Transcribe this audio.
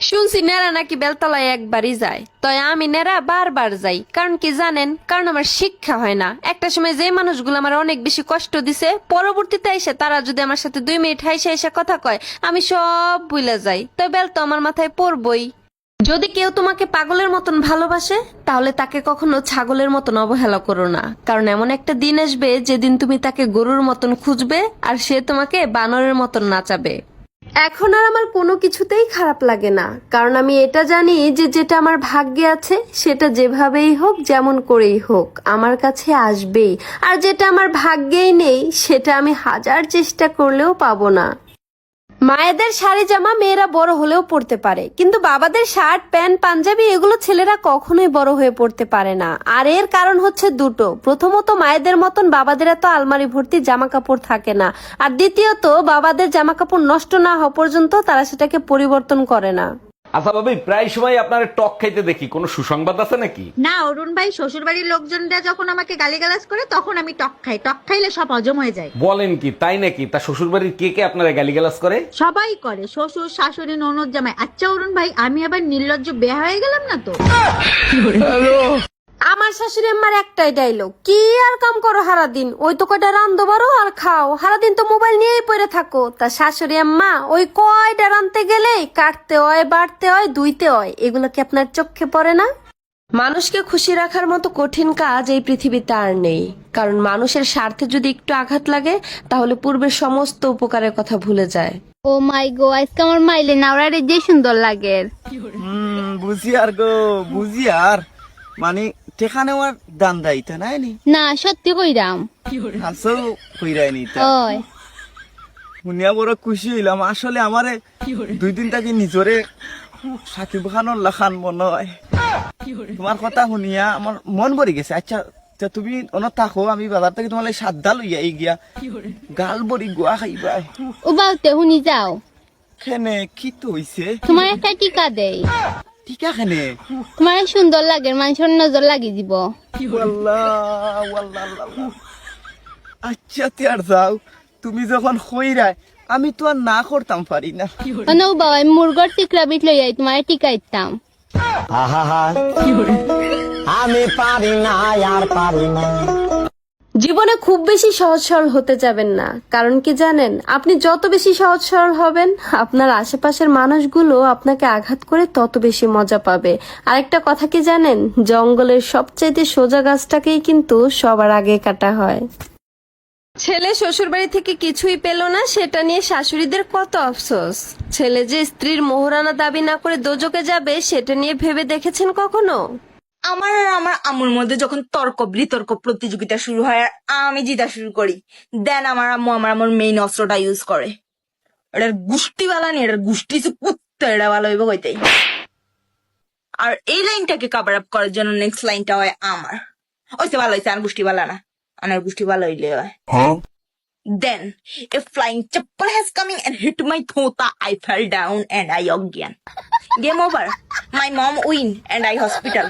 শুনছি নেড়া নাকি বেলতলায় একবারই যায়, তাই আমি নেড়া বারবার যাই। কারণ কি জানেন? কারণ আমার শিক্ষা হয় না। একটা সময় যে মানুষগুলো আমার অনেক বেশি কষ্ট দিছে, পরবর্তীতে এসে তারা যদি আমার সাথে 2 মিনিট হাইসা হাইসা কথা কয়, আমি সব ভুলে যাই। তো বেল তো আমার মাথায় পড়বই। যদি কেউ তোমাকে পাগলের মতন ভালোবাসে, তাহলে তাকে কখনো ছাগলের মতন অবহেলা করো না। কারণ এমন একটা দিন আসবে যেদিন তুমি তাকে গরুর মতন খুঁজবে, আর সে তোমাকে বানরের মতন নাচাবে। এখন আর আমার কোনো কিছুতেই খারাপ লাগে না, কারণ আমি এটা জানি যে যেটা আমার ভাগ্যে আছে সেটা যেভাবেই হোক যেমন করেই হোক আমার কাছে আসবেই। আর যেটা আমার ভাগ্যেই নেই সেটা আমি হাজার চেষ্টা করলেও পাবো না। মায়েদের শাড়ি জামা মেয়েরা বড় হলেও পরতে পারে, কিন্তু বাবাদের শার্ট প্যান্ট পাঞ্জাবি এগুলো ছেলেরা কখনোই বড় হয়ে পড়তে পারে না। আর এর কারণ হচ্ছে দুটো। প্রথমত, মায়েদের মতন বাবাদের এত আলমারি ভর্তি জামা কাপড় থাকে না। আর দ্বিতীয়ত, বাবাদের জামা কাপড় নষ্ট না হওয়া পর্যন্ত তারা সেটাকে পরিবর্তন করে না। আচ্ছা ভাবি, প্রায় সময় আপনার টক খাইতে দেখি, কোনো সুসংবাদ আছে নাকি? না অরুণ ভাই, শ্বশুর বাড়ির লোকজনরা যখন আমাকে গালিগালাজ করে তখন আমি টক খাই। টক খাইলে সব হজম হয়ে যায়। বলেন কি, তাই নাকি? তা শ্বশুর বাড়ির কে কে আপনারা গালিগালাজ করে? সবাই করে, শ্বশুর শাশুড়ি ননদ জামাই। আচ্ছা অরুণ ভাই, আমি আবার নির্লজ্জ বেয়া হয়ে গেলাম না তো? আমার শাশুড়ি আমার একটাই ডায়লগ, কি আর কাম করো সারাদিন? ওই তো কয়টা রান্ধো বারো আর খাও, সারাদিন তো মোবাইল নিয়েই পড়ে থাকো। তা শাশুড়ি আম্মা, ওই কয়টা রান্ধতে গেলেই কাটতে হয়, বাড়তে হয়, ধুইতে হয়, এগুলো কি আপনার চোখে পড়ে না? মানুষকে খুশি রাখার মতো কঠিন কাজ এই পৃথিবীতে আর নেই। কারণ মানুষের স্বার্থে যদি একটু আঘাত লাগে, তাহলে পূর্বের সমস্ত উপকারের কথা ভুলে যায়। ও মাই গো, আজকে আমার মাইলে নাওরারে যে সুন্দর লাগে। বুঝি আর গো, বুঝি আর মানে টেখানে আমার দান দাইতে নাই নি না সত্যি কইরাম। আসল কইরাই নি ওই শুনিয়া বড় খুশি হইলাম। আসলে আমারে 2 দিন থাকি নিজরে সাকিব খানের লাখান মনে হয়। তোমার কথা শুনিয়া আমার মন ভরে গেছে। আচ্ছা তা তুমি অনত থাকো, আমি বাজার থেকে তোমার সাদ্দা লইয়া গিয়া গাল বড়ি গুয়া খাইবা। ও বাউতে শুনি যাও, খেনে কি তো হইছে? তোমার একটা টিকা দেই। টিকা খেনে তোমার সুন্দর লাগে, মানুষের নজর লাগি দিব। ওয়াল্লাহ ওয়াল্লাহ আল্লাহ। আচ্ছা তিয়ার যাও, তুমি যখন কইরাই আমি তো আর না করতাম পারি না। মানে ও বাবা, মুরগর টিকরা বিট লইয়াই তোমার টিকা ইতাম। আমি পারি না আর পারি না। জীবনে খুব বেশি সহজ সরল হতে যাবেন না। কারণ কি জানেন? আপনি যত বেশি সহজ সরল হবেন, আপনার আশেপাশের মানুষগুলো আপনাকে আঘাত করে তত বেশি মজা পাবে। আরেকটা কথা কি জানেন? জঙ্গলের সবচাইতে সোজা গাছটাকেই কিন্তু সবার আগে কাটা হয়। ছেলে শ্বশুর বাড়ি থেকে কিছুই পেল না, সেটা নিয়ে শাশুড়িদের কত আফসোস। ছেলে যে স্ত্রীর মোহরানা দাবি না করে দোজকে যাবে, সেটা নিয়ে ভেবে দেখেছেন কখনো? আমার আর আমার আম্মুর মধ্যে যখন তর্ক বিতর্ক প্রতিযোগিতা শুরু হয় আর আমি জিতা শুরু করি, দেন আমার আম্মু আমার মেইন অস্ত্রটা ইউজ করে। এটার গুষ্টি বালা নেই, এটার গুষ্টি কুত্তা, এটা ভালো হইব কইতেই। আর এই লাইনটাকে কভার আপ করার জন্য নেক্সট লাইনটা হয় আমার। ওইসে ভালো হয়েছে, আর গুষ্টি বালা না, আর গুষ্টি ভালো হইলে হয়। Then a flying chappal has coming and hit my thota. I fell down and I again. Game over. My mom win and I hospital.